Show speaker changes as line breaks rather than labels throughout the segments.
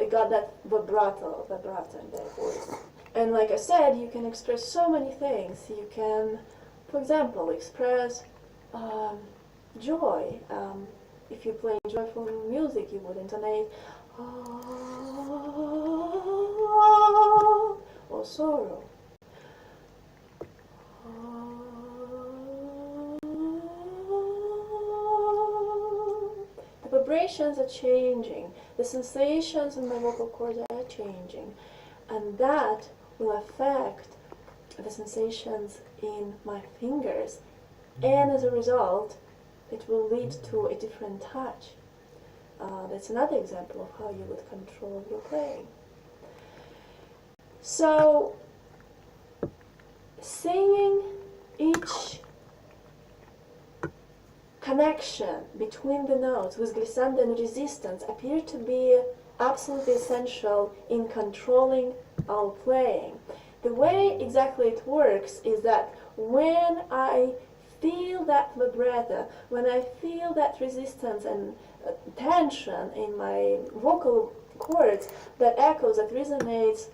it got that vibrato in their voice. And like I said, you can express so many things. You can, for example, express joy. If you play joyful music, you would intonate or sorrow. The vibrations are changing, the sensations in my vocal cords are changing, and that will affect the sensations in my fingers, and as a result it will lead to a different touch. That's another example of how you would control your playing. So singing, each connection between the notes with glissando and resistance appear to be absolutely essential in controlling our playing. The way exactly it works is that when I feel that vibrato, when I feel that resistance and tension in my vocal cords that echoes, that resonates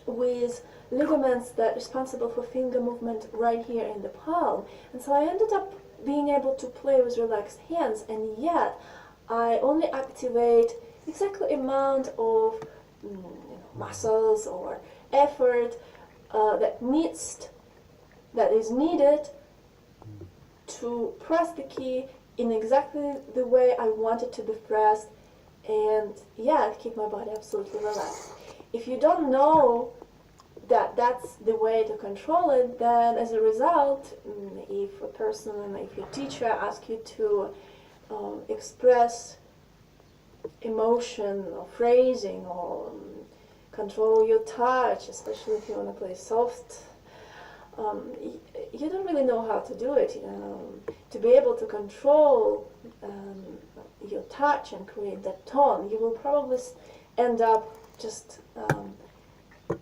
with ligaments that are responsible for finger movement right here in the palm. And so I ended up being able to play with relaxed hands, and yet I only activate exactly amount of muscles or effort that is needed to press the key in exactly the way I want it to be pressed, and yet keep my body absolutely relaxed. If you don't know that that's the way to control it, then as a result, if a person, if your teacher asks you to express emotion or phrasing or control your touch, especially if you want to play soft, you don't really know how to do it. To be able to control your touch and create that tone, you will probably end up just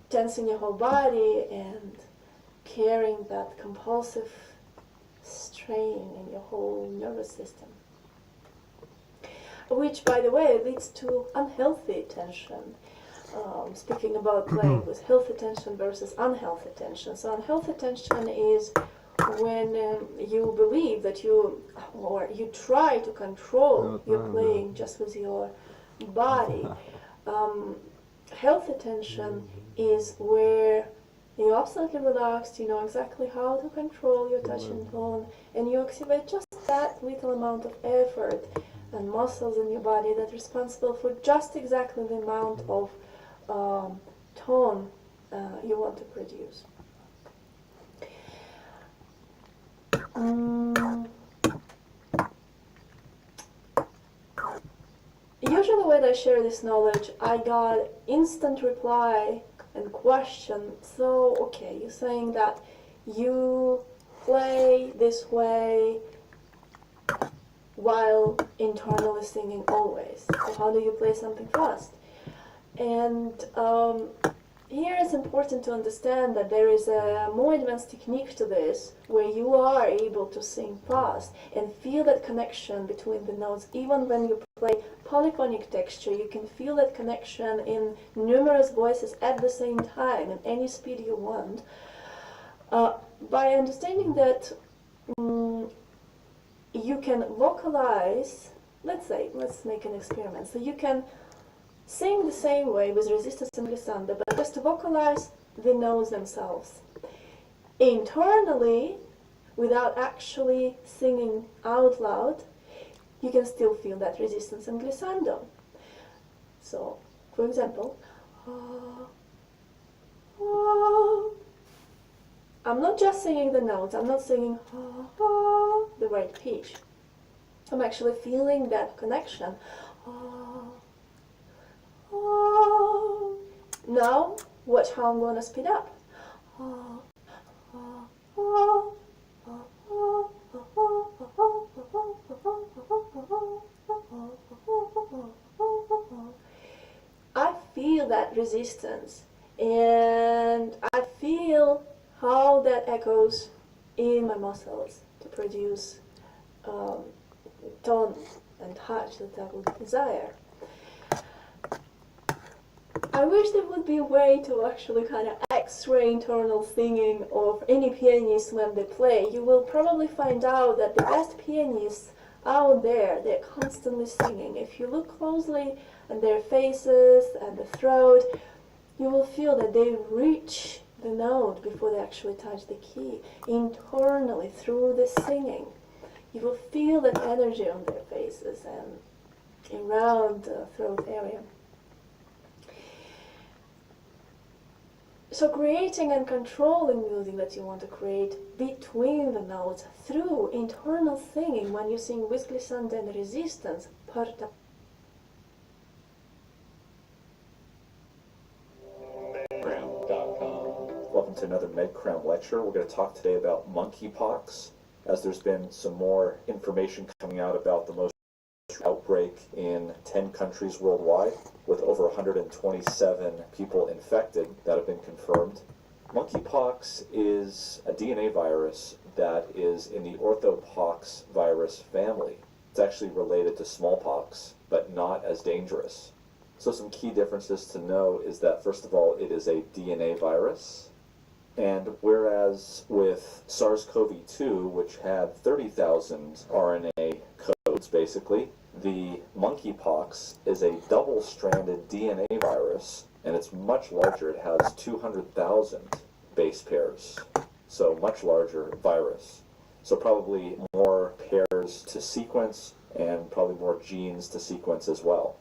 tensing your whole body and carrying that compulsive strain in your whole nervous system, which, by the way, leads to unhealthy tension. Speaking about playing with healthy tension versus unhealthy tension. So unhealthy tension is when you believe that you try to control your playing just with your body. Healthy tension is where you're absolutely relaxed, you know exactly how to control your touch and tone, and you activate just that little amount of effort and muscles in your body that's responsible for just exactly the amount of tone you want to produce. Usually when I share this knowledge, I got instant reply and question. So, okay, you're saying that you play this way while internally singing always. So how do you play something fast? And here it's important to understand that there is a more advanced technique to this, where you are able to sing fast and feel that connection between the notes. Even when you play polyphonic texture, you can feel that connection in numerous voices at the same time, in any speed you want. By understanding that you can vocalize, let's make an experiment. So you can sing the same way with resistance and glissando, but just to vocalize the notes themselves. Internally, without actually singing out loud, you can still feel that resistance and glissando. So, for example, I'm not just singing the notes, I'm not singing the right pitch. I'm actually feeling that connection. Now, watch how I'm going to speed up. I feel that resistance, and I feel how that echoes in my muscles to produce tone and touch that I would desire. I wish there would be a way to actually kind of x-ray internal singing of any pianist when they play. You will probably find out that the best pianists out there, they're constantly singing. If you look closely at their faces and the throat, you will feel that they reach the note before they actually touch the key internally through the singing. You will feel that energy on their faces and around the throat area. So creating and controlling music that you want to create between the notes through internal singing when you sing Высглисanden resistance, parta.
Welcome to another MedCrown lecture. We're going to talk today about monkeypox, as there's been some more information coming out about the most outbreak in 10 countries worldwide, with over 127 people infected that have been confirmed. Monkeypox is a DNA virus that is in the orthopox virus family. It's actually related to smallpox, but not as dangerous. So some key differences to know is that, first of all, it is a DNA virus. And whereas with SARS-CoV-2, which had 30,000 RNA codes basically, the monkeypox is a double-stranded DNA virus, and it's much larger. It has 200,000 base pairs, so much larger virus. So probably more pairs to sequence and probably more genes to sequence as well.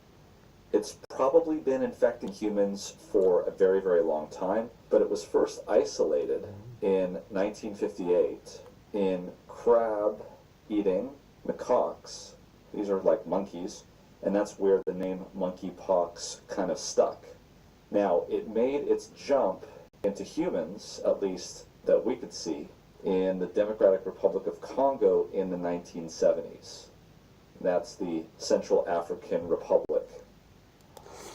It's probably been infecting humans for a very, very long time, but it was first isolated in 1958 in crab-eating macaques. These are like monkeys, and that's where the name monkeypox kind of stuck. Now, it made its jump into humans, at least that we could see, in the Democratic Republic of Congo in the 1970s. That's the Central African Republic.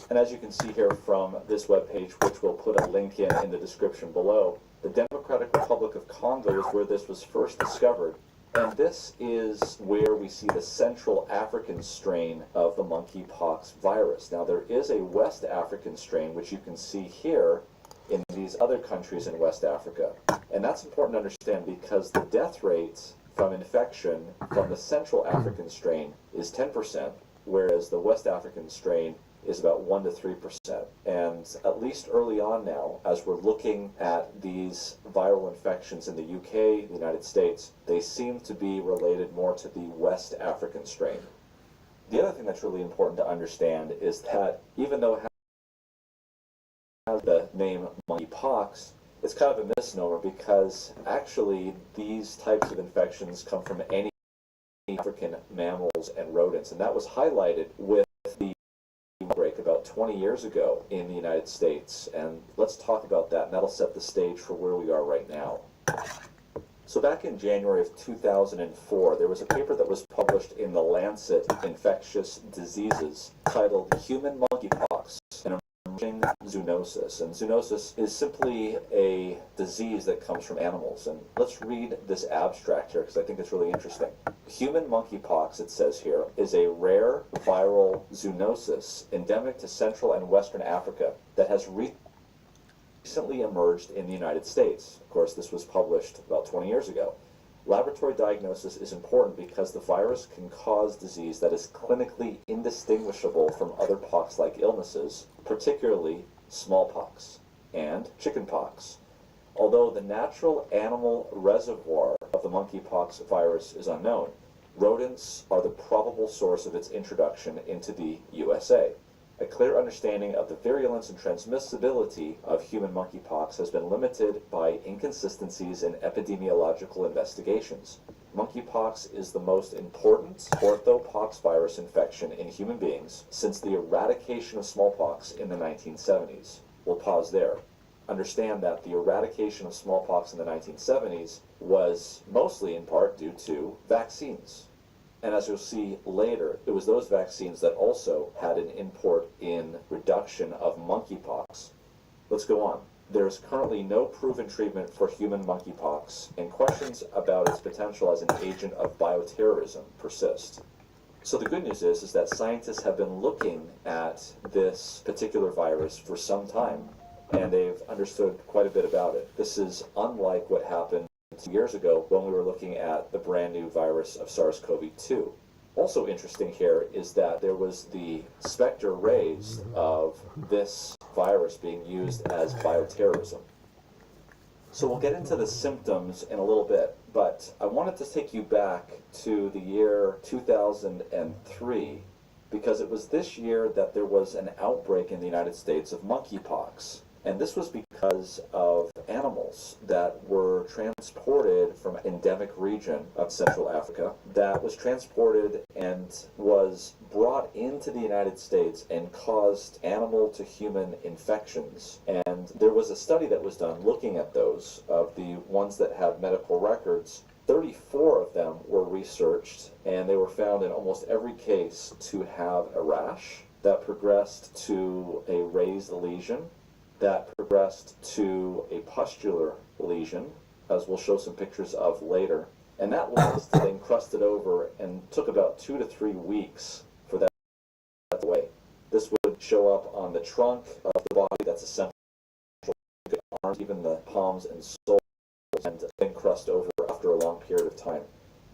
And as you can see here from this webpage, which we'll put a link in the description below, the Democratic Republic of Congo is where this was first discovered. And this is where we see the Central African strain of the monkeypox virus. Now, there is a West African strain, which you can see here in these other countries in West Africa. And that's important to understand because the death rate from infection from the Central African strain is 10%, whereas the West African strain is about 1 to 3%. And at least early on now, as we're looking at these viral infections in the UK, the United States, they seem to be related more to the West African strain. The other thing that's really important to understand is that even though it has the name monkeypox, it's kind of a misnomer because actually these types of infections come from any African mammals and rodents, and that was highlighted with the outbreak about 20 years ago in the United States, and let's talk about that, and that'll set the stage for where we are right now. So back in January of 2004, there was a paper that was published in the Lancet Infectious Diseases titled Human Monkeypox, an Emerging Zoonosis. And zoonosis is simply a disease that comes from animals. And let's read this abstract here because I think it's really interesting. Human monkeypox, it says here, is a rare viral zoonosis endemic to Central and Western Africa that has recently emerged in the United States. Of course, this was published about 20 years ago. Laboratory diagnosis is important because the virus can cause disease that is clinically indistinguishable from other pox-like illnesses, particularly smallpox and chickenpox. Although the natural animal reservoir of the monkeypox virus is unknown, rodents are the probable source of its introduction into the USA. A clear understanding of the virulence and transmissibility of human monkeypox has been limited by inconsistencies in epidemiological investigations. Monkeypox is the most important orthopox virus infection in human beings since the eradication of smallpox in the 1970s. We'll pause there. Understand that the eradication of smallpox in the 1970s was mostly in part due to vaccines. And as you'll see later, it was those vaccines that also had an import in reduction of monkeypox. Let's go on. There is currently no proven treatment for human monkeypox, and questions about its potential as an agent of bioterrorism persist. So the good news is that scientists have been looking at this particular virus for some time, and they've understood quite a bit about it. This is unlike what happened 2 years ago when we were looking at the brand new virus of SARS-CoV-2. Also interesting here is that there was the specter raised of this virus being used as bioterrorism. So we'll get into the symptoms in a little bit, but I wanted to take you back to the year 2003 because it was this year that there was an outbreak in the United States of monkeypox. And this was because of animals that were transported from an endemic region of Central Africa that was transported and was brought into the United States and caused animal to human infections. And there was a study that was done looking at those, of the ones that have medical records. 34 of them were researched, and they were found in almost every case to have a rash that progressed to a raised lesion, that progressed to a pustular lesion, as we'll show some pictures of later. And that lasted and crusted over and took about 2 to 3 weeks for that to go away. This would show up on the trunk of the body, that's essential, the arms, even the palms and soles, and then crust over after a long period of time.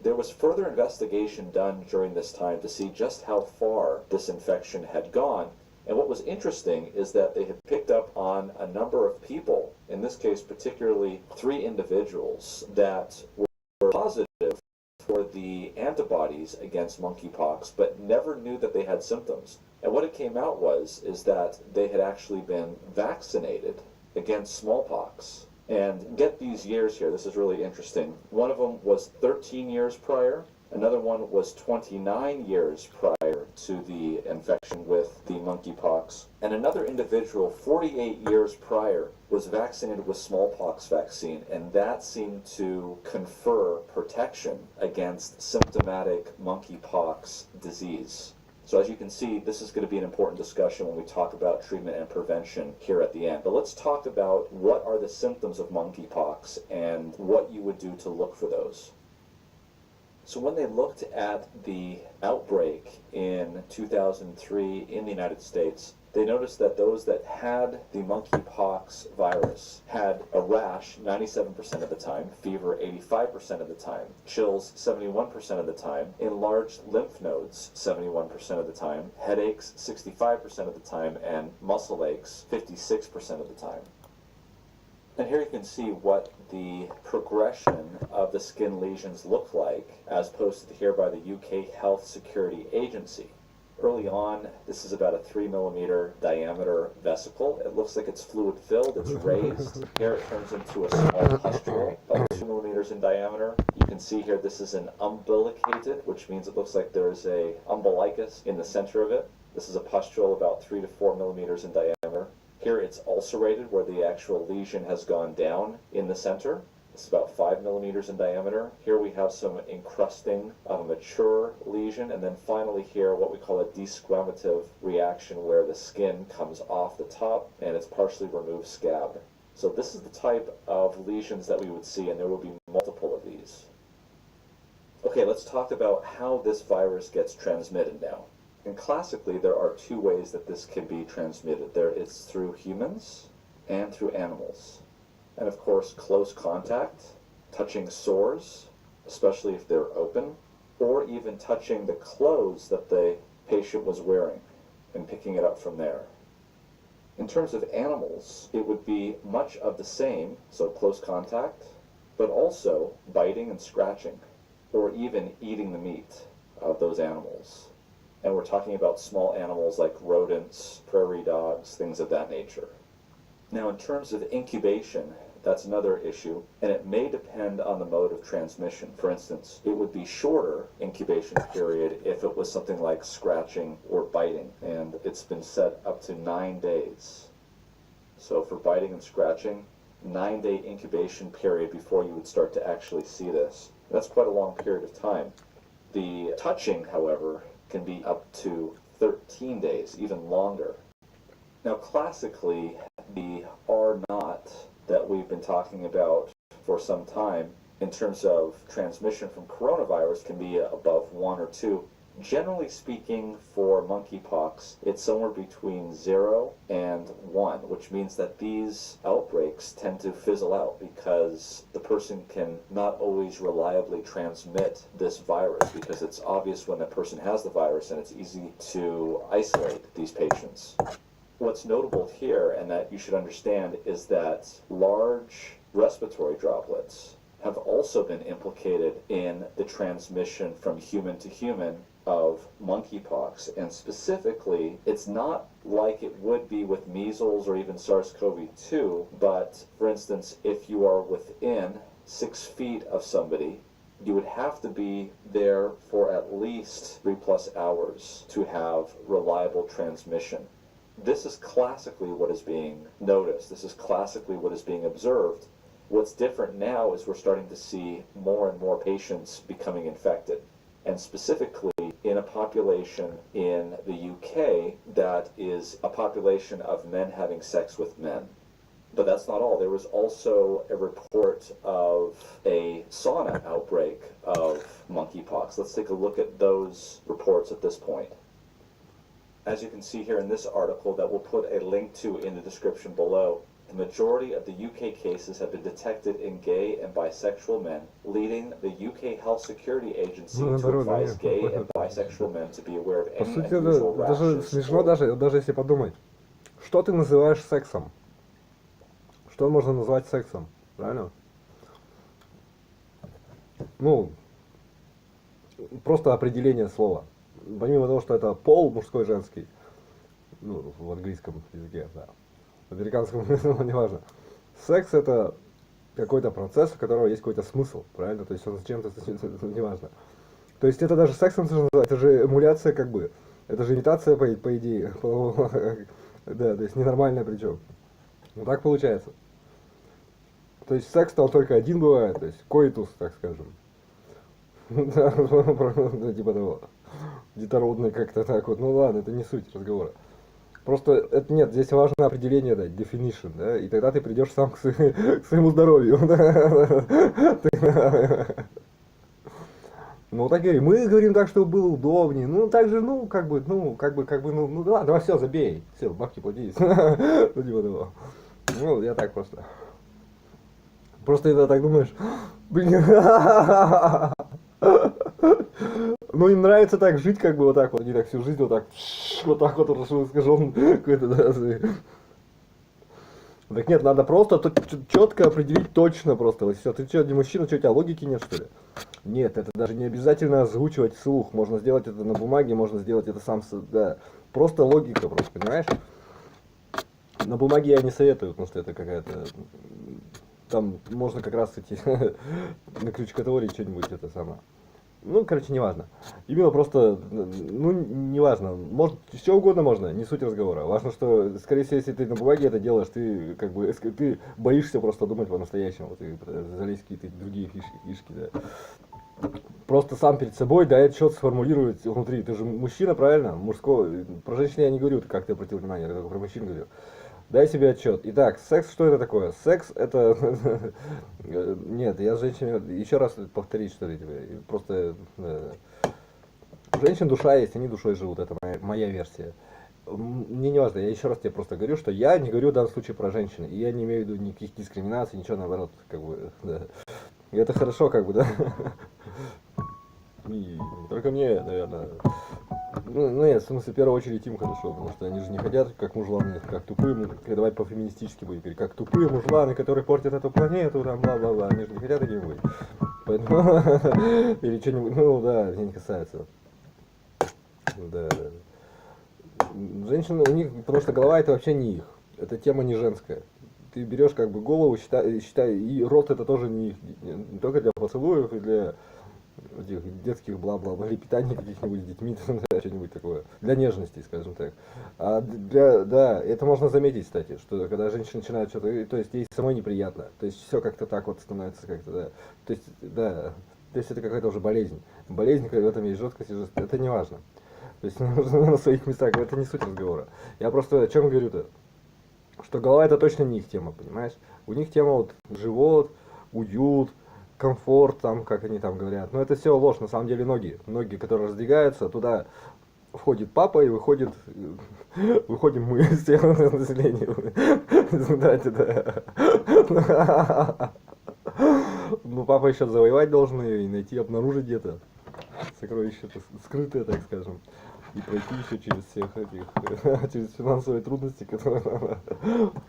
There was further investigation done during this time to see just how far this infection had gone. And what was interesting is that they had picked up on a number of people, in this case particularly 3 individuals, that were positive for the antibodies against monkeypox, but never knew that they had symptoms. And what it came out is that they had actually been vaccinated against smallpox. And get these years here, this is really interesting. One of them was 13 years prior, another one was 29 years prior to the infection with the monkeypox, and another individual 48 years prior was vaccinated with smallpox vaccine, and that seemed to confer protection against symptomatic monkeypox disease. So as you can see, this is going to be an important discussion when we talk about treatment and prevention here at the end. But let's talk about what are the symptoms of monkeypox and what you would do to look for those. So when they looked at the outbreak in 2003 in the United States, they noticed that those that had the monkeypox virus had a rash 97% of the time, fever 85% of the time, chills 71% of the time, enlarged lymph nodes 71% of the time, headaches 65% of the time, and muscle aches 56% of the time. And here you can see what the progression of the skin lesions look like as posted here by the UK Health Security Agency. Early on, this is about a 3 millimeter diameter vesicle. It looks like it's fluid filled, it's raised. Here it turns into a small pustule, about 2 millimeters in diameter. You can see here this is an umbilicated, which means it looks like there's a umbilicus in the center of it. This is a pustule about 3 to 4 millimeters in diameter. Here it's ulcerated, where the actual lesion has gone down in the center. It's about 5 millimeters in diameter. Here we have some encrusting of a mature lesion, and then finally here what we call a desquamative reaction, where the skin comes off the top and it's partially removed scab. So this is the type of lesions that we would see, and there will be multiple of these. Okay, let's talk about how this virus gets transmitted now. And classically, there are 2 ways that this can be transmitted. It's through humans and through animals. And of course, close contact, touching sores, especially if they're open, or even touching the clothes that the patient was wearing and picking it up from there. In terms of animals, it would be much of the same, so close contact, but also biting and scratching, or even eating the meat of those animals. And we're talking about small animals like rodents, prairie dogs, things of that nature. Now, in terms of incubation, that's another issue, and it may depend on the mode of transmission. For instance, it would be shorter incubation period if it was something like scratching or biting, and it's been set up to 9 days. So for biting and scratching, 9-day incubation period before you would start to actually see this. That's quite a long period of time. The touching, however, can be up to 13 days, even longer. Now, classically, the R0 that we've been talking about for some time in terms of transmission from coronavirus can be above 1 or 2. Generally speaking, for monkeypox, it's somewhere between 0 and 1, which means that these outbreaks tend to fizzle out because the person can not always reliably transmit this virus, because it's obvious when that person has the virus and it's easy to isolate these patients. What's notable here, and that you should understand, is that large respiratory droplets have also been implicated in the transmission from human to human of monkeypox. And specifically, it's not like it would be with measles or even SARS-CoV-2, but for instance, if you are within 6 feet of somebody, you would have to be there for at least 3+ hours to have reliable transmission. This is classically what is being noticed. This is classically what is being observed. What's different now is we're starting to see more and more patients becoming infected, and specifically in a population in the UK that is a population of men having sex with men. But that's not all. There was also a report of a sauna outbreak of monkeypox. Let's take a look at those reports at this point. As you can see here in this article that we'll put a link to in the description below, the majority of the UK cases have been detected in gay and bisexual men, leading the UK Health Security Agency to advise gay and bisexual men to be aware of any unusual rashes.
Даже смешно, даже если подумать, что ты называешь сексом? Что можно назвать сексом? Правильно? Ну, просто определение слова. Помимо того, что это пол мужской, женский, ну, в английском языке, да. В американском, ну, неважно. Секс — это какой-то процесс, у которого есть какой-то смысл, правильно? То есть он зачем-то, неважно. То есть это даже сексом называть, это же эмуляция как бы. Это же имитация, по идее. Да, то есть ненормальная причем. Ну так получается. То есть секс-то он только один бывает, то есть коитус, так скажем. Да, типа того. Детородный как-то так вот. Ну ладно, это не суть разговора. Просто это нет, здесь важно определение дать, definition, да, и тогда ты придешь сам к своему здоровью. Ну так говори, мы говорим так, чтобы было удобнее, ну так же, ну ладно, давай все, забей, все, бабки плати. Ну типа того. Ну я так просто. Просто иногда так думаешь, блин. Ну им нравится так жить, как бы вот так вот, они так всю жизнь вот так вот, скажем, какой-то, да. Так нет, надо просто четко определить точно просто. Вот все, ты что, не мужчина, что, у тебя логики нет, что ли? Нет, это даже не обязательно озвучивать вслух. Можно сделать это на бумаге, можно сделать это сам, да. Просто логика, просто, понимаешь? На бумаге я не советую, потому что это какая-то... Там можно как раз идти на крючкотворе что-нибудь это самое. Ну, короче, неважно. Именно просто, ну, неважно. Может, все угодно можно, не суть разговора. Важно, что, скорее всего, если ты на бумаге это делаешь, ты, как бы, ты боишься просто думать по-настоящему. Вот, и залезть какие-то другие фишки, да. Просто сам перед собой, да, это что-то сформулировать внутри. Ты же мужчина, правильно? Мужского. Про женщин я не говорю, как ты обратил внимание, я только про мужчин говорю. Дай себе отчет. Итак, секс, что это такое? Секс это... Нет, я с женщиной... Еще раз повторить, что ли, просто... У женщин душа есть, они душой живут, это моя версия. Мне не важно, я еще раз тебе просто говорю, что я не говорю в данном случае про женщин, и я не имею в виду никаких дискриминаций, ничего, наоборот, как бы, да. И это хорошо, как бы, да. И не только мне, наверное. Ну нет, в смысле, в первую очередь им хорошо, потому что они же не хотят, как мужланы, как тупые, давай по-феминистически будем говорить, как тупые мужланы, которые портят эту планету, там, бла-бла-бла, они же не хотят такими быть. Поэтому, или что-нибудь, ну да, меня не касается. Да. Женщины, у них, потому что голова это вообще не их, это тема не женская. Ты берешь как бы голову, считай, и рот это тоже не их, не только для поцелуев и для... этих детских бла-бла-бла, или питания каких-нибудь с детьми, что-нибудь такое, для нежности, скажем так. А для, да, это можно заметить, кстати, что когда женщина начинает что-то, то есть ей самой неприятно, то есть все как-то так вот становится как-то, да, то есть, да, то есть это какая-то уже болезнь, когда в этом есть жесткость, это не важно, то есть нужно на своих местах, это не суть разговора. Я просто о чем говорю-то, что голова это точно не их тема, понимаешь, у них тема вот живот, уют, комфорт, там, как они там говорят. Но это все ложь, на самом деле ноги, которые раздвигаются, туда входит папа и выходим мы из всех населения. Знаете, да. Ну, папа еще завоевать должен ее и найти, обнаружить где-то. Сокровище скрытое, так скажем. И пройти еще через всех этих, через финансовые трудности, которые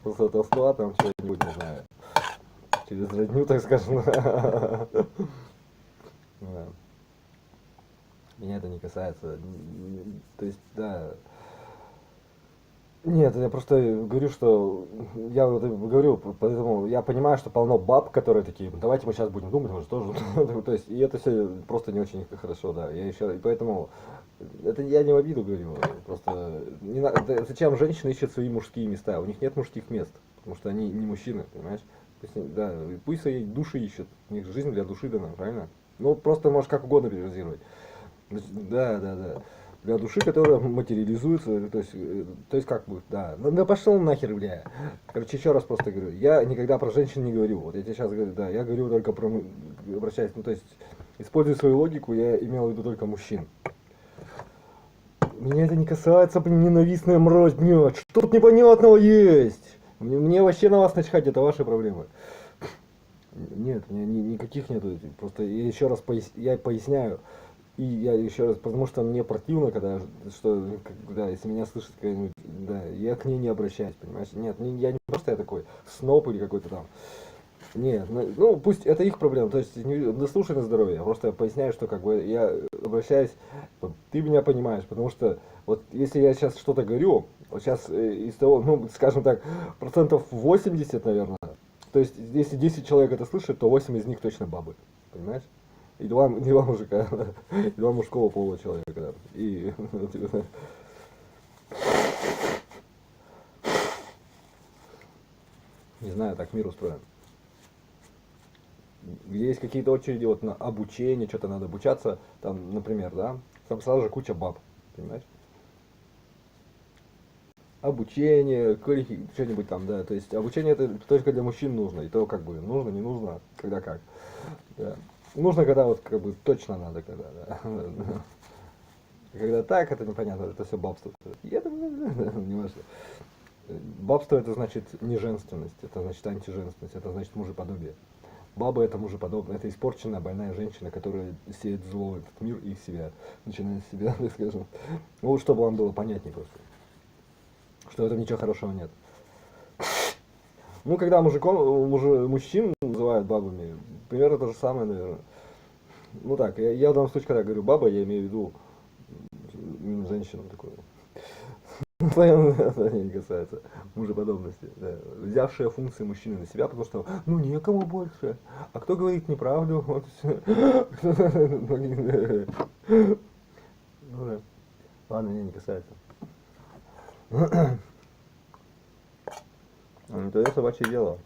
после отослала, там что-нибудь, не знаю, через родню, так скажем. Да. Меня это не касается. То есть, да. Нет, я просто говорю, что я вот говорю, поэтому я понимаю, что полно баб, которые такие, давайте мы сейчас будем думать, может тоже. То есть, и это все просто не очень хорошо, да. Я еще, и поэтому это я не в обиду говорю, просто не надо, зачем женщины ищут свои мужские места? У них нет мужских мест, потому что они не мужчины, понимаешь? Пусть, да, пусть свои души ищут, у них жизнь для души дана, правильно? Ну просто можешь как угодно перефразировать. Да. Для души, которая материализуется, то есть как будет, да. Ну пошел нахер, бля. Короче, еще раз просто говорю, я никогда про женщин не говорю. Вот я тебе сейчас говорю, да, я говорю только про, обращаюсь, ну то есть, используя свою логику, я имел в виду только мужчин. Меня это не касается, ненавистная мразь, нет, что тут непонятного есть? Мне вообще на вас начхать, это ваши проблемы. Нет, у меня никаких нету, просто я еще раз я поясняю. И я еще раз, потому что мне противно, когда, что, да, если меня слышит какая-нибудь, да, я к ней не обращаюсь, понимаешь? Нет, я не просто я такой сноп или какой-то там. Нет, ну пусть это их проблема, то есть не слушай на здоровье, я просто поясняю, что как бы я обращаюсь, вот, ты меня понимаешь, потому что вот если я сейчас что-то говорю, вот сейчас из того, ну скажем так, 80%, наверное, то есть если 10 человек это слышат, то 8 из них точно бабы, понимаешь? И два мужика, и два мужского пола человека, да. И не знаю, так мир устроен. Где есть какие-то очереди вот на обучение, что-то надо обучаться, там, например, да, там сразу же куча баб, понимаешь? Обучение, что-нибудь там, да, то есть обучение это только для мужчин нужно, и то как бы нужно, не нужно, когда как. Да. Нужно, когда вот как бы точно надо, когда, да. Когда так, это непонятно, это все бабство. И это не важно. Бабство это значит не женственность, это значит антиженственность, это значит мужеподобие. Баба это мужеподобное, это испорченная, больная женщина, которая сеет зло в этот мир и себя, начиная с себя, так скажем. Ну вот чтобы вам было понятнее просто, что в этом ничего хорошего нет. Ну, когда мужчин называют бабами, примерно то же самое, наверное. Ну так, я в данном случае, когда говорю баба, я имею в виду именно женщину такую. Это не касается мужеподобности. Да. Взявшая функции мужчины на себя, потому что, ну, некому больше. А кто говорит неправду? Вот все. Ну да. Ладно, меня не касается. Не твое собачье дело.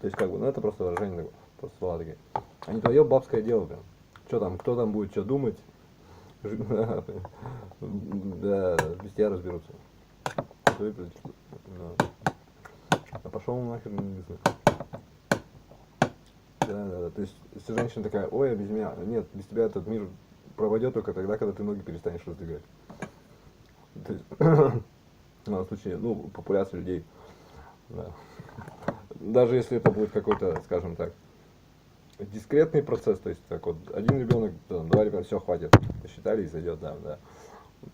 То есть как бы, ну это просто выражение такое, просто слова такие. А не твое бабское дело, прям. Что там, кто там будет что думать? Да, без тебя разберутся. А пошел нахер, не знаю. Да. То есть, если женщина такая, ой, а без меня, нет, без тебя этот мир пропадет только тогда, когда ты ноги перестанешь раздвигать. То есть, в данном случае, ну, популяция людей. Да. Даже если это будет какой-то, скажем так, дискретный процесс, то есть так вот, один ребенок, два ребенка, все, хватит, посчитали и зайдет, да.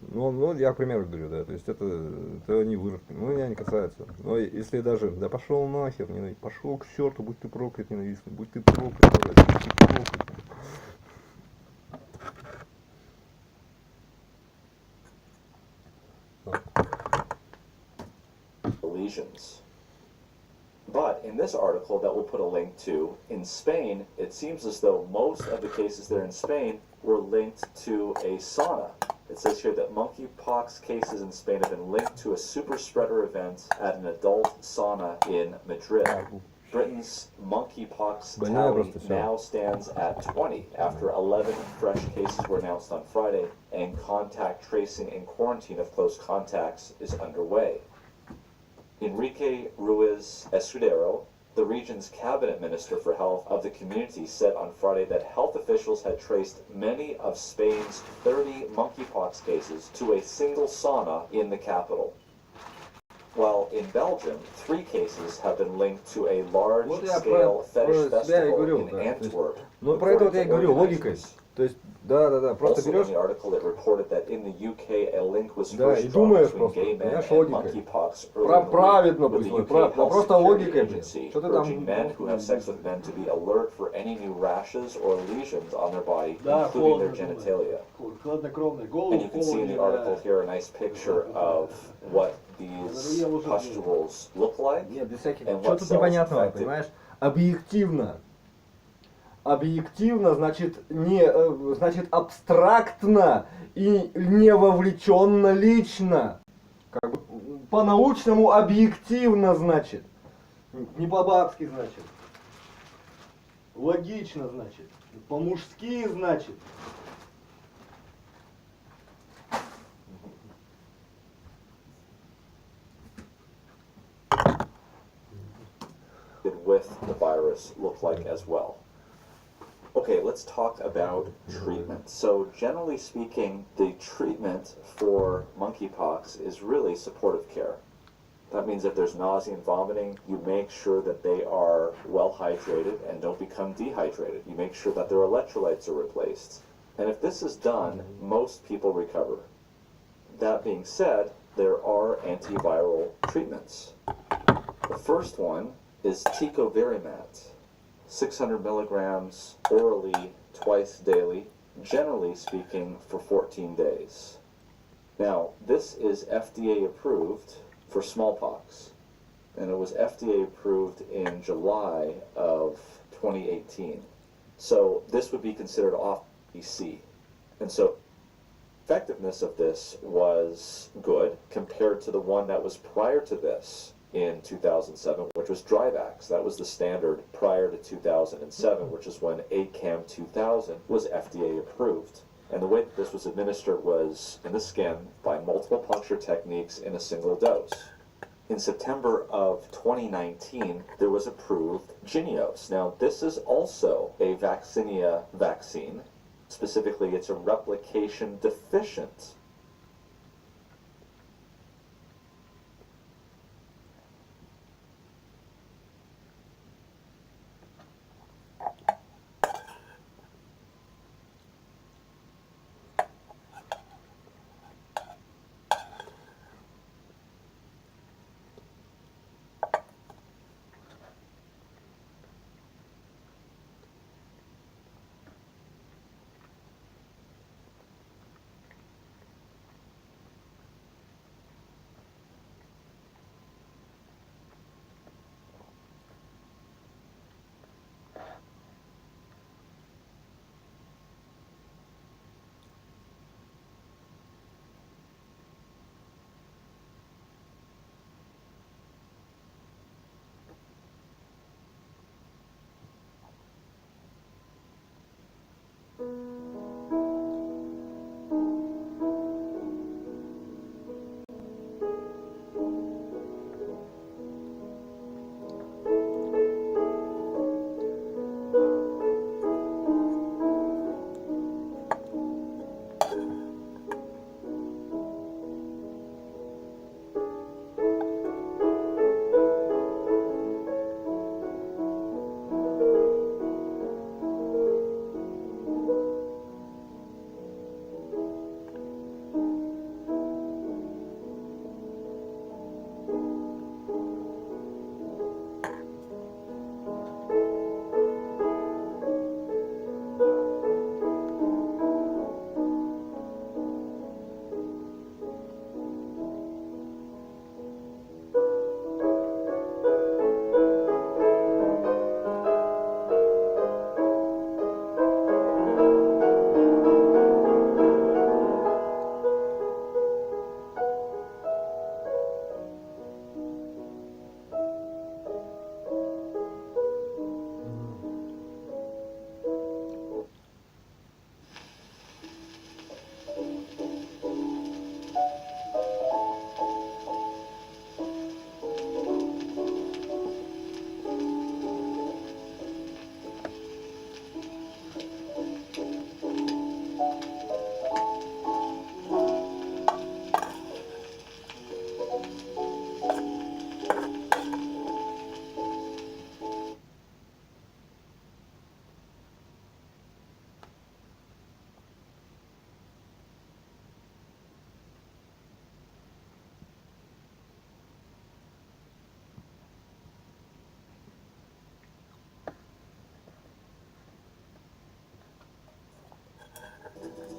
Ну, я к примеру говорю, да, то есть это не выражка, ну, меня не касается. Но если даже, да пошел нахер, пошел к черту, будь ты проклят, ненавистный, будь ты проклят, будь ты проклят.
Lesions. But in this article that we'll put a link to, in Spain, it seems as though most of the cases there in Spain were linked to a sauna. It says here that monkeypox cases in Spain have been linked to a super spreader event at an adult sauna in Madrid. Britain's monkeypox tally now stands at 20 after 11 fresh cases were announced on Friday, and contact tracing and quarantine of close contacts is underway. Enrique Ruiz Escudero, The region's cabinet minister for health of the community said on Friday that health officials had traced many of Spain's 30 monkeypox cases to a single sauna in the capital. While in Belgium, 3 cases have been linked to a large-scale fetish festival in Antwerp.
Ну, про это вот я и говорю, логикой. То есть, да, просто
Also
берешь...
in the article, it reported that in the UK, a link was
Да, и
first drawn
думаешь
between
просто,
gay men
понимаешь,
and
логикой.
monkeypox early in the
Праведно,
week, with the
пусть,
UK
но
Health
просто
Security
логикой, блин.
Agency
Что ты
urging
там...
men who have sex with men to be alert for any new rashes or lesions on their body, including their genitalia. And you can see in the article here a nice picture of what these pustules look like.
Нет, без всяких...
and
Что
what
тут
cells
непонятного,
affected.
понимаешь? Объективно. Объективно значит не, значит абстрактно и не вовлеченно лично. Как бы по-научному объективно значит. Не по-бабски значит. Логично значит. По-мужски значит.
With the virus look like as well. Okay, let's talk about treatment. So generally speaking, the treatment for monkeypox is really supportive care. That means if there's nausea and vomiting, you make sure that they are well hydrated and don't become dehydrated. You make sure that their electrolytes are replaced. And if this is done, most people recover. That being said, there are antiviral treatments. The first one is tecovirimat, 600 milligrams orally twice daily, generally speaking for 14 days. Now, this is FDA approved for smallpox, and it was FDA approved in July of 2018. So this would be considered off BC. And so effectiveness of this was good compared to the one that was prior to this in 2007, which was Dryvax. That was the standard prior to 2007, which is when ACAM 2000 was FDA approved. And the way that this was administered was in the skin by multiple puncture techniques in a single dose. In September of 2019, there was approved Jynneos. Now, this is also a vaccinia vaccine. Specifically, it's a replication deficient.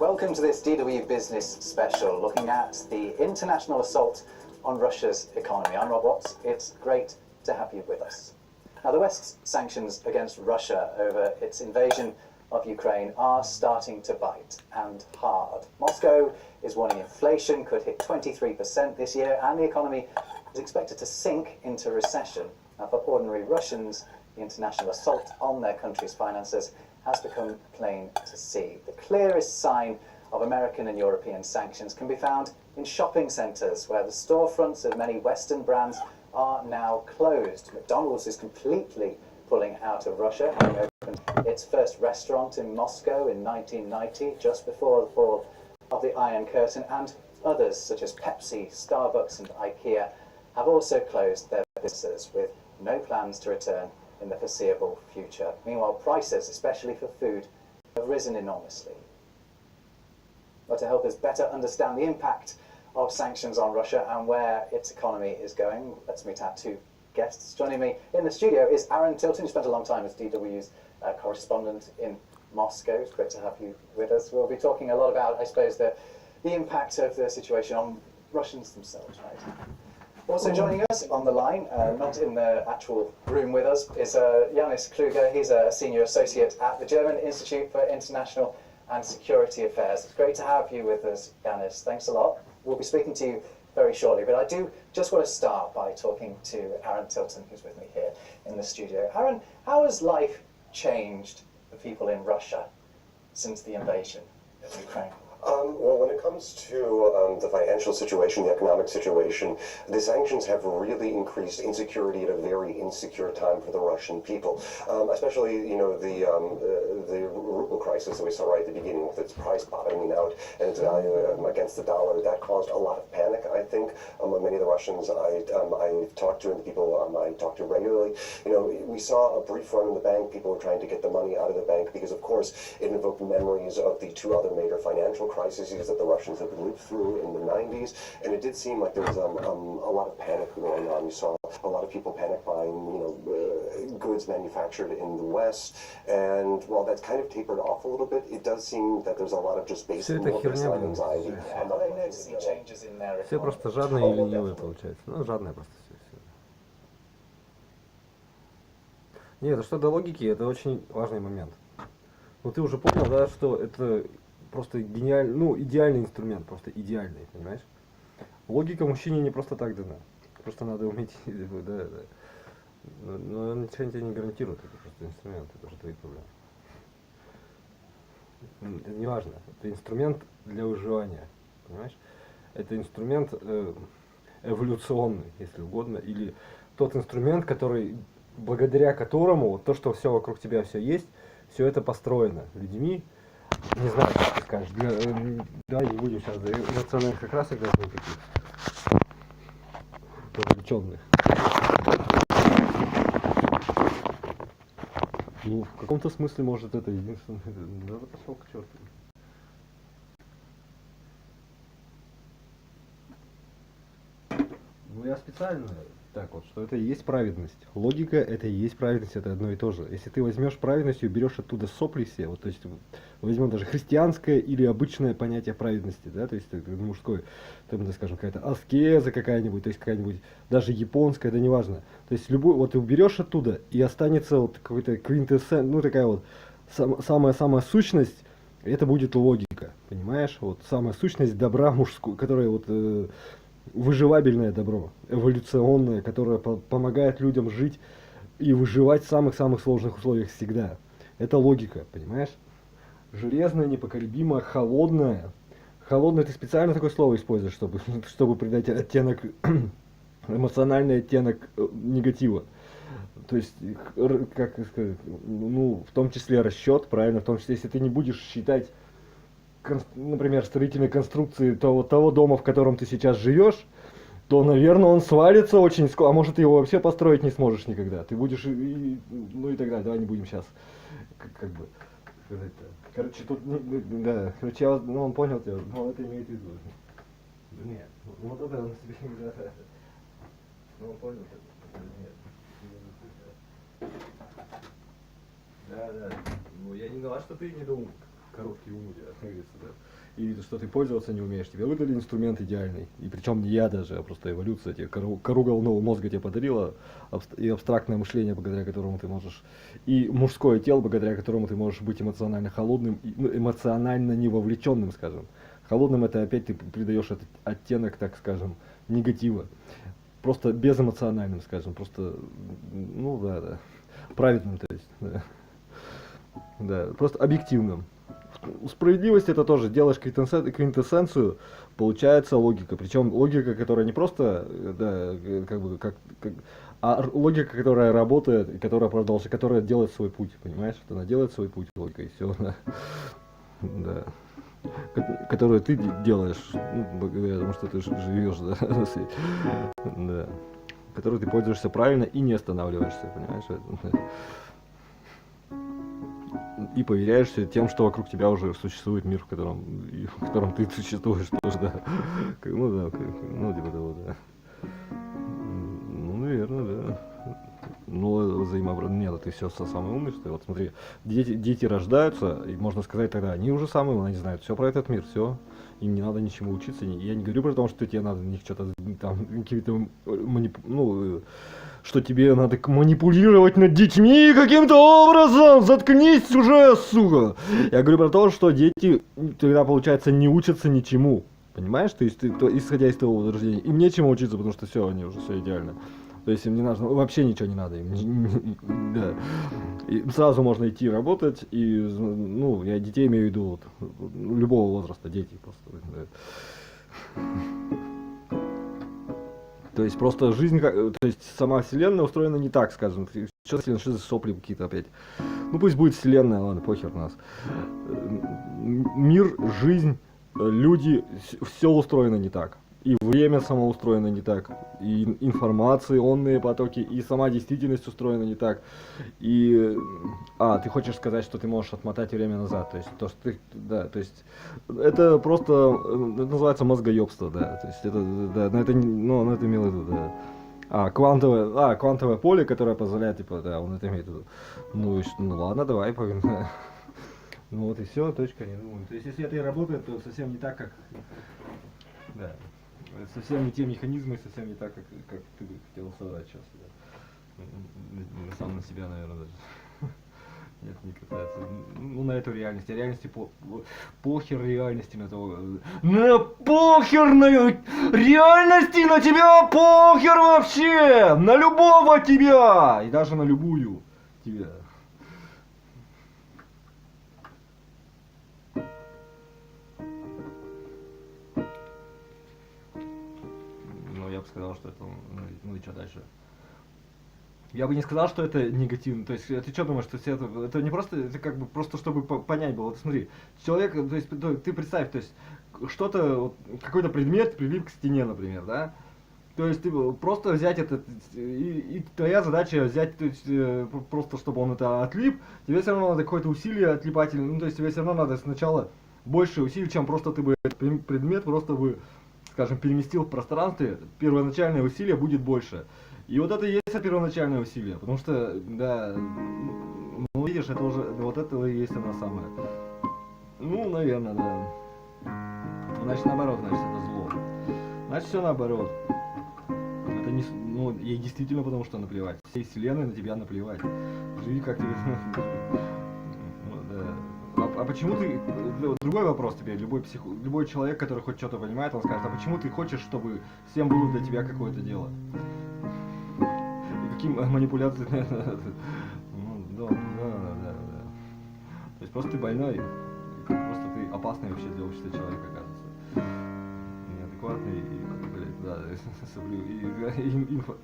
Welcome to this DW Business Special, looking at the international assault on Russia's economy. I'm Rob Watts. It's great to have you with us. Now, the West's sanctions against Russia over its invasion of Ukraine are starting to bite, and hard. Moscow is warning inflation could hit 23% this year, and the economy is expected to sink into recession. Now, for ordinary Russians, the international assault on their country's finances has become plain to see. The clearest sign of American and European sanctions can be found in shopping centres, where the storefronts of many Western brands are now closed. McDonald's is completely pulling out of Russia, having opened its first restaurant in Moscow in 1990, just before the fall of the Iron Curtain, and others such as Pepsi, Starbucks and IKEA have also closed their businesses with no plans to return in the foreseeable future. Meanwhile, prices, especially for food, have risen enormously. But to help us better understand the impact of sanctions on Russia and where its economy is going, let's meet our two guests. Joining me in the studio is Aaron Tilton, who spent a long time as DW's correspondent in Moscow. It's great to have you with us. We'll be talking a lot about, I suppose, the impact of the situation on Russians themselves, right? Also joining us on the line, not in the actual room with us, is Janis Kluger. He's a senior associate at the German Institute for International and Security Affairs. It's great to have you with us, Janis. Thanks a lot. We'll be speaking to you very shortly, but I do just want to start by talking to Aaron Tilton, who's with me here in the studio. Aaron, how has life changed for people in Russia since the invasion of Ukraine?
Well, when it comes to the financial situation, the economic situation, the sanctions have really increased insecurity at a very insecure time for the Russian people. Especially, you know, the ruble crisis that we saw right at the beginning, with its price bottoming out and its value against the dollar, that caused a lot of panic, I think, among many of the Russians I've talked to and the people I talk to regularly. You know, we saw a brief run in the bank. People were trying to get the money out of the bank because, of course, it invoked memories of the two other major financial crises that the Russians had lived through in the 90s, and it did seem like there was a lot of panic going on. You saw a lot of people panic buying, you know, goods manufactured in the West, and while that's kind of tapered off a little bit, it does seem that there's a lot of just basic baseline anxiety.
And are they noticing changes in their
Все
economy?
просто жадные и ленивые, получается. Ну, жадные просто все. Нет, это что до логики, это очень важный момент. Ну, ты уже понял, да, что это просто гениальный, ну, идеальный инструмент, просто идеальный, понимаешь? Логика мужчине не просто так дана. Просто надо уметь, да. Но ничего тебе не гарантирует, это просто инструмент, это уже твои проблемы. Это не важно, это инструмент для выживания, понимаешь? Это инструмент эволюционный, если угодно, или тот инструмент, который, благодаря которому вот то, что все вокруг тебя все есть, все это построено людьми. Не знаю, как ты скажешь. Давай не будем сейчас до эмоциональных как раз играть никаких. Вовлеченных. Ну, в каком-то смысле, может, это единственное. Да, пошел к черту. Ну, я специально так вот, что это и есть праведность. Логика это и есть праведность, это одно и то же. Если ты возьмешь праведность и уберешь оттуда сопли все, вот, то есть возьмем даже христианское или обычное понятие праведности, да, то есть мужское, там, да, скажем, какая-то аскеза какая-нибудь, то есть какая-нибудь, даже японская, да неважно. То есть любой, вот ты уберешь оттуда, и останется вот какой-то квинтэссен, ну такая вот самая сущность, это будет логика, понимаешь? Вот самая сущность добра мужскую, которая вот выживабельное добро, эволюционное, которое помогает людям жить и выживать в самых-самых сложных условиях всегда. Это логика, понимаешь? Железная, непоколебимая, холодная. Холодная, ты специально такое слово используешь, чтобы придать оттенок, эмоциональный оттенок негатива. То есть, как сказать, ну, в том числе расчет, правильно, в том числе, если ты не будешь считать, например, строительной конструкции того дома, в котором ты сейчас живешь, то, наверное, он свалится очень скоро, а может, ты его вообще построить не сможешь никогда. Ты будешь, ну и так далее. Давай не будем сейчас, как бы, сказать-то. Короче, тут, да, короче, ну, он понял тебя, ну, это имеет в виду. Нет, вот это он себе не да. Ну, он понял тебя, нет. Да, ну, я не говорю, что ты недоумок. короткий ум у тебя, как говорится, да. И что ты пользоваться не умеешь, тебе выдали инструмент идеальный, и причем не я даже, а просто эволюция тебе, кору головного мозга тебе подарила, и абстрактное мышление, благодаря которому ты можешь, и мужское тело, благодаря которому ты можешь быть эмоционально холодным, эмоционально невовлеченным, скажем. Холодным — это опять ты придаешь этот оттенок, так скажем, негатива. Просто безэмоциональным, скажем, просто, ну да, праведным, то есть, да, просто объективным. Справедливость — это тоже делаешь квинтэссенцию, получается логика. Причем логика, которая не просто, да, а логика, которая работает, которая делает свой путь, понимаешь? Она делает свой путь, логика, и все, да. Которую ты делаешь, ну, благодаря тому, что ты живешь, да, да. Которой ты пользуешься правильно и не останавливаешься, понимаешь? И поверяешься тем, что вокруг тебя уже существует мир, в котором ты существуешь тоже, да. Ну да, ну типа того, да. Ну, наверное, да. Ну, нет, ты все самый умный, что ли? Вот смотри, дети рождаются, и можно сказать тогда, они уже самые умные, они знают все про этот мир, все. Им не надо ничему учиться. Я не говорю про то, что тебе надо на них что-то там, какие-то, что тебе надо манипулировать над детьми каким-то образом. Заткнись уже, сука. Я говорю про то, что дети тогда, получается, не учатся ничему. Понимаешь? То есть, исходя из того возрождения, им нечему учиться, потому что все, они уже все идеально. То есть им не нужно, вообще ничего не надо. Да. И сразу можно идти работать, и, ну, я детей имею в виду, вот, любого возраста, дети просто. Да. То есть просто жизнь, то есть сама вселенная устроена не так, скажем. Что за сопли какие-то опять? Ну пусть будет вселенная, ладно, похер нас. Мир, жизнь, люди, все устроено не так. И время само устроено не так, и информационные потоки, и сама действительность устроена не так. И, ты хочешь сказать, что ты можешь отмотать время назад, то есть то, что ты, да, то есть это просто, это называется мозгоебство, да, то есть это, да, но это, ну, это имел в виду, да. Квантовое поле, которое позволяет, типа, да, он это имеет в виду. Ну ладно, давай, погнали. Ну вот и все, точка, не думаю. То есть если это и работает, то совсем не так, как, да. Совсем не те механизмы, совсем не так, как ты бы хотел создать сейчас. Да. Сам на себя, наверное, даже. Нет, не касается. Ну, на эту реальность. А реальности похер реальности на того. На похер на реальности на тебя похер вообще! На любого тебя! И даже на любую тебя. Я бы сказал, что это, ну и что дальше? Я бы не сказал, что это негативно. То есть, ты что думаешь, что это не просто, это как бы просто чтобы понять было. Вот смотри, человек, то есть, ты представь, то есть, что-то, вот, какой-то предмет прилип к стене, например, да? То есть, ты просто взять этот, и твоя задача взять, то есть, просто чтобы он это отлип, тебе все равно надо какое-то усилие отлипательное, ну, то есть, тебе все равно надо сначала больше усилий, чем просто ты бы этот предмет просто бы, скажем, переместил в пространстве, первоначальное усилие будет больше. И вот это и есть первоначальное усилие, потому что, да, ну видишь, это уже, вот это и есть оно самое. Ну, наверное, да. Значит, наоборот, значит, это зло. Значит, все наоборот. Это не, ну, ей действительно потому что наплевать. Всей вселенной на тебя наплевать. Живи как тебе. А почему ты, другой вопрос тебе, любой человек, который хоть что-то понимает, он скажет, а почему ты хочешь, чтобы всем было для тебя какое-то дело? И какие манипуляции? Ну, да. То есть просто ты больной, просто ты опасный вообще для общества человек, оказывается. Неадекватный, и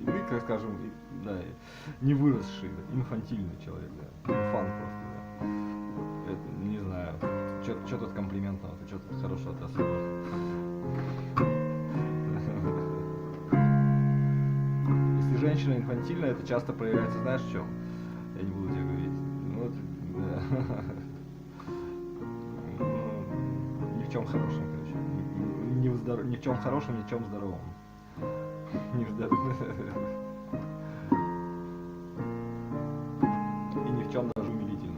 ты, как скажем, да, не выросший, инфантильный человек, да, инфант просто, да. Не знаю, что тут комплиментного, что тут хорошего-то особо. Если женщина инфантильная, это часто проявляется, знаешь, в чем? Я не буду тебе говорить. Вот, да. Ни в чем хорошем, короче. Ни в чем хорошем, ни в чем здоровом. И ни в чем даже умилительном.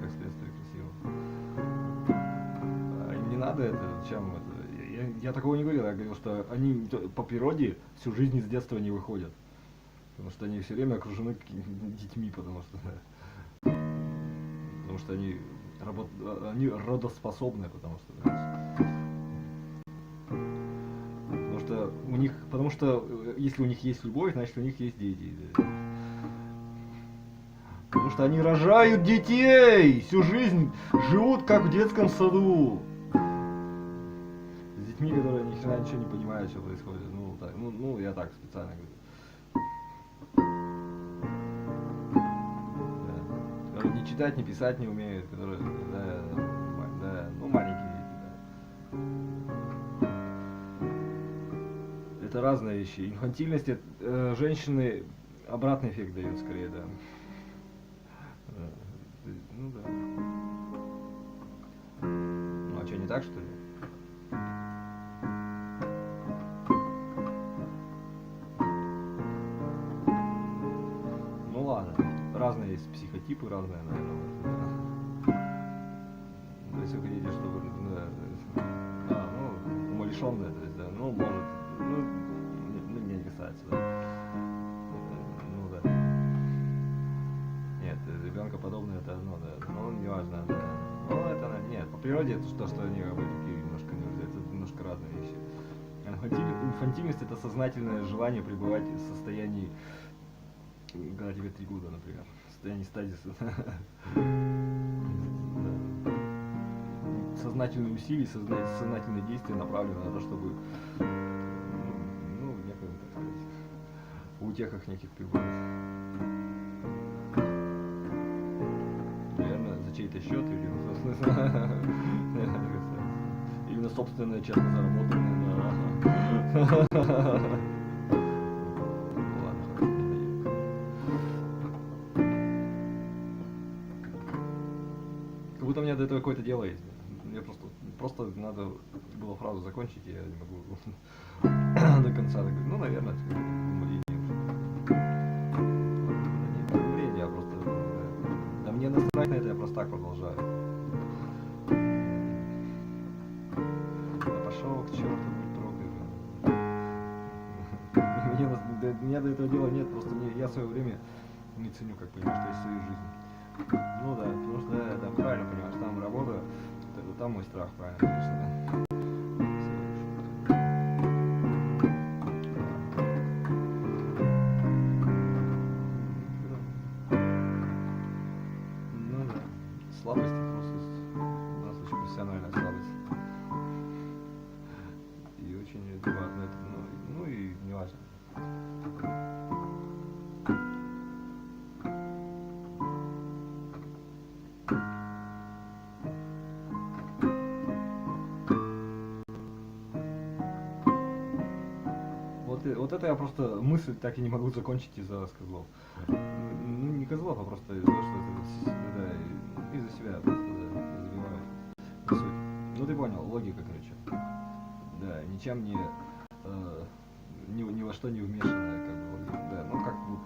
Как следствие красиво. зачем это? Я такого не говорил, я говорил, что они по природе всю жизнь из детства не выходят. Потому что они все время окружены детьми, потому что они родоспособны, потому что если у них есть любовь, значит у них есть дети. Потому что они рожают детей, всю жизнь живут как в детском саду. С детьми, которые ни хрена ничего не понимают, что происходит. Ну, я так специально говорю. Да. Которые ни читать, ни писать не умеют, которые, маленькие дети, да. Это разные вещи. Инфантильность женщины обратный эффект дает скорее, да. Ну да. Ну а что, не так, что ли? Ну ладно. Разные есть психотипы, разные, наверное. То есть вы хотите, чтобы умалишенные, то есть, да, ну может, меня не касается, да. Ну да. Нет, ребенка подобное это одно, да. Ну, не важно, да. Ну, это нет. По природе это что они такие немножко не это немножко разные вещи. Инфантильность это сознательное желание пребывать в состоянии, когда тебе 3 года, например. В состоянии стазиса. Сознательные усилия, сознательные действия направлены на то, чтобы некоторым, так сказать, в утехах неких пребывать. За чей-то счет или именно собственное честно заработанное. Как будто у меня до этого какое-то дело есть. Мне просто надо было фразу закончить, и я не могу до конца договорить. Ну, наверное, это уморение. Я просто... Да мне насрать на это, я просто так продолжаю. Да пошел к черту, не трогай. Меня до этого дела нет, просто я в свое время не ценю, как понимаешь, что есть свою жизнь. Ну да, потому что да, правильно понимаешь, там работа, там мой страх, правильно, конечно, да. Ну да, слабости просто есть. У нас очень профессиональная слабость. И очень важно это, ну и не важно. Вот это я просто мысль так и не могу закончить из-за козлов. Ну не козлов, а просто из-за того, что это из-за себя просто забиваю. Ну ты понял, логика, короче. Да, ничем ни во что не вмешанная, как бы логика. Да, ну как бы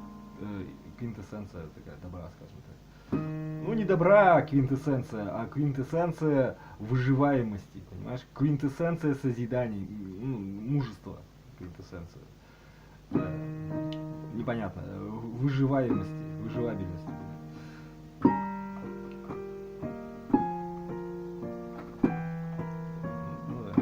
квинтэссенция такая добра, скажем так. Ну не добра квинтэссенция, а квинтэссенция выживаемости, понимаешь? Квинтэссенция созидания, мужества. Квинтэссенция. Непонятно. Выживабельности. Ну да.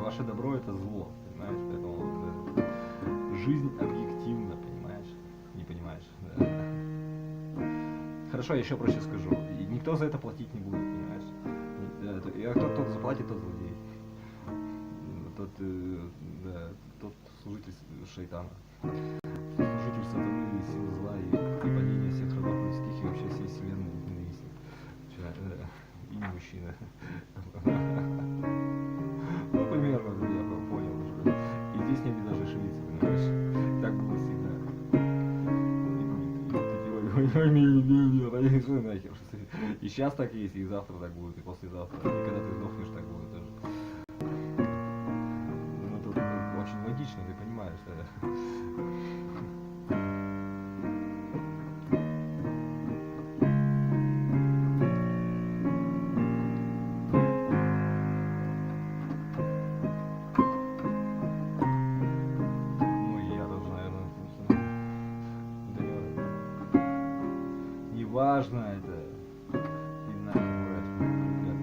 Ваше добро это зло, понимаешь? Поэтому жизнь объективна, понимаешь? Не понимаешь? Да. Хорошо, я еще проще скажу. И никто за это платить не будет, понимаешь? И кто заплатит, тот злодей. Тот служитель шайтана. Служитель сатаны и сил зла и падения всех родов людских и вообще всей вселенной ненавистник. И не мужчина. Ну, примерно, я понял уже. И здесь не даже шевелиться, понимаешь? Так было всегда. нахер. И сейчас так есть, и завтра так будет, и послезавтра. И когда ты сдохнешь, так будет тоже. Ну, это очень логично, ты понимаешь, да? Ну, и я тоже, наверное, неважно это. И нахер брать, я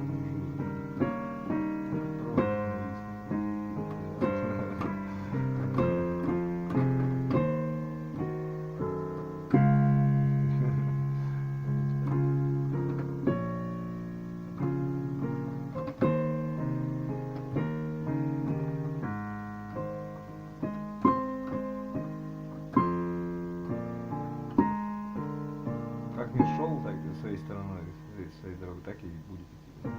как мир шел, так и своей стороной, своей дорогой, так и будет идти.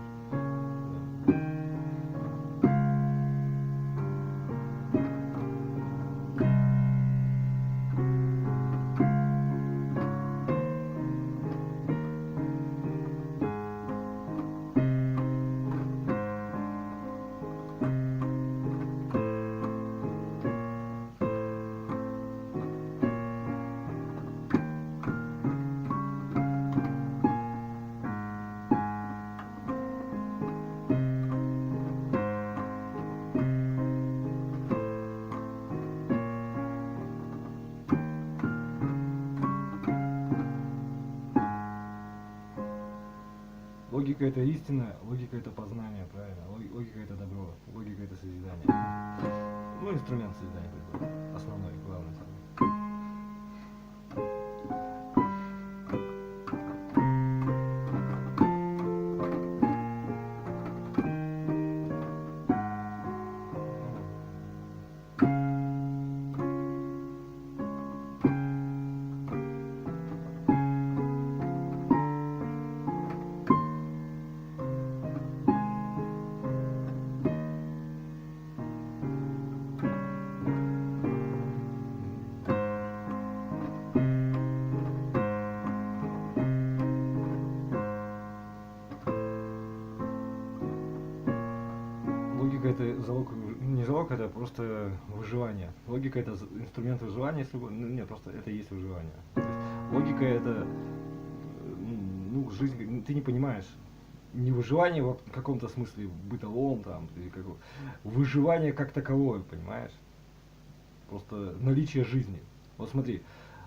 Логика это истина, логика это познание, правильно? Логика это добро, логика это созидание. Ну, инструмент созидания, основной, главный. Логика это залог, не залог, это просто выживание. Логика это инструмент выживания, если бы, нет, просто это и есть выживание. То есть логика это, ну, жизнь, ты не понимаешь, не выживание в каком-то смысле бытовом там, или как, выживание как таковое, понимаешь? Просто наличие жизни. Вот смотри,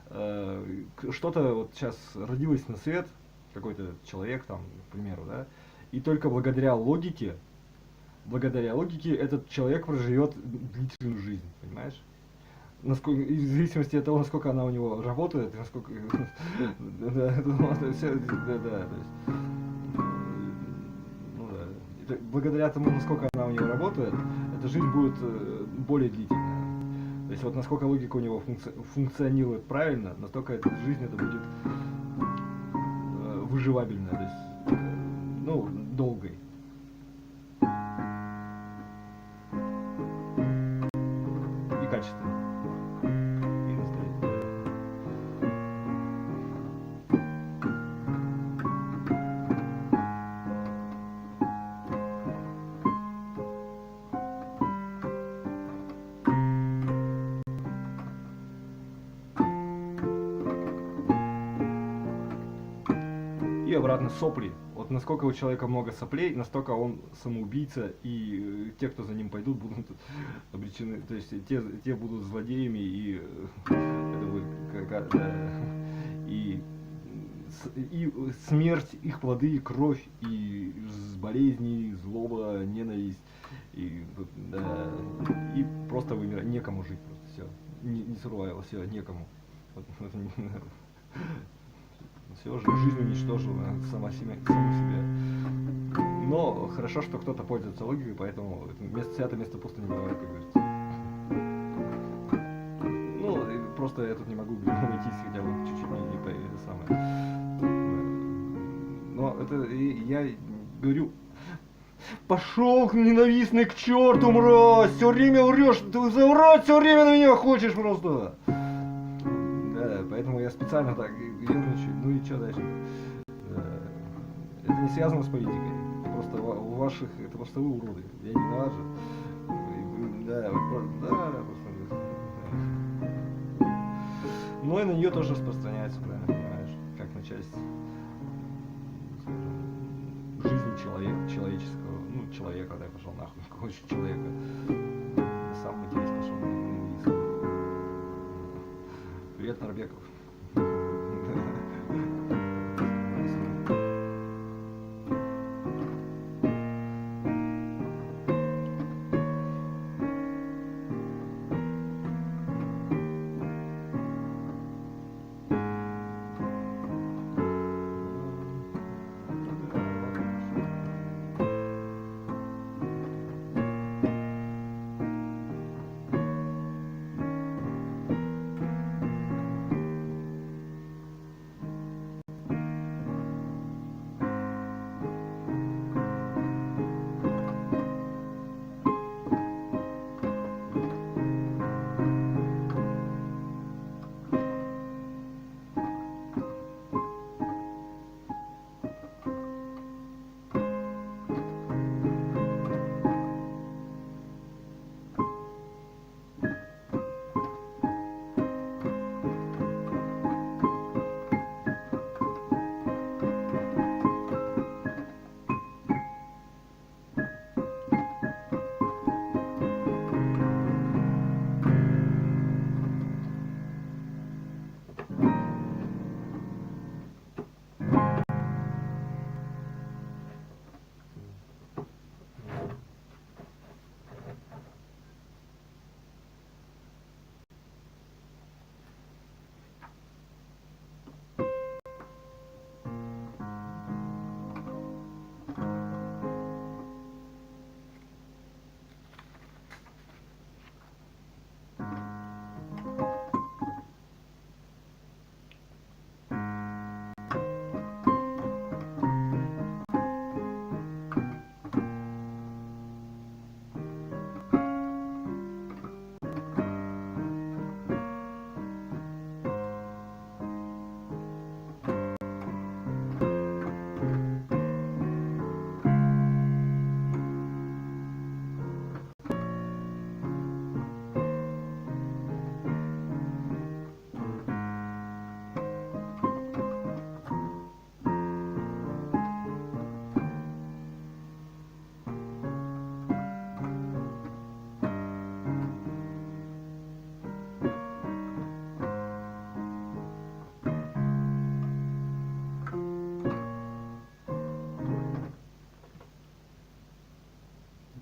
что-то вот сейчас родилось на свет, какой-то человек там, к примеру, да, и только благодаря логике этот человек проживет длительную жизнь, понимаешь? Насколько, и в зависимости от того, насколько она у него работает, насколько, благодаря тому, насколько она у него работает, эта жизнь будет более длительная. То есть вот насколько логика у него функционирует правильно, настолько эта жизнь это будет выживабельная, то есть, ну, долгой. И качественной. И настоящей. И обратно сопли. Вот насколько у человека много соплей, настолько он самоубийца, и те, кто за ним пойдут, будут обречены. То есть те будут злодеями, и это будет и смерть, их плоды, и кровь, и болезни, злоба, ненависть, и просто вымирать, некому жить просто, все. Не survival, все, некому. Все, жизнь уничтожила саму себя. Но хорошо, что кто-то пользуется логикой, поэтому святое место пусто не бывает, как говорится. Ну, просто я тут не могу найтись хотя бы чуть-чуть не по это самое. Но это я говорю, пошел ненавистный к черту, мразь! Все время врешь, ты заврать все время на меня хочешь просто! Да, поэтому я специально так ерничаю. Ну и что дальше? Это не связано с политикой. Просто у ваших, это просто вы уроды. Я не виноват же. Да, просто. Ну и на нее тоже распространяется, правильно понимаешь, как на часть, скажем, жизни человеческого, ну, человека, да, пошел нахуй, какого человека. Сам матерись пошел на. Привет, Нарбеков.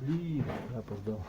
Блин, я опоздал.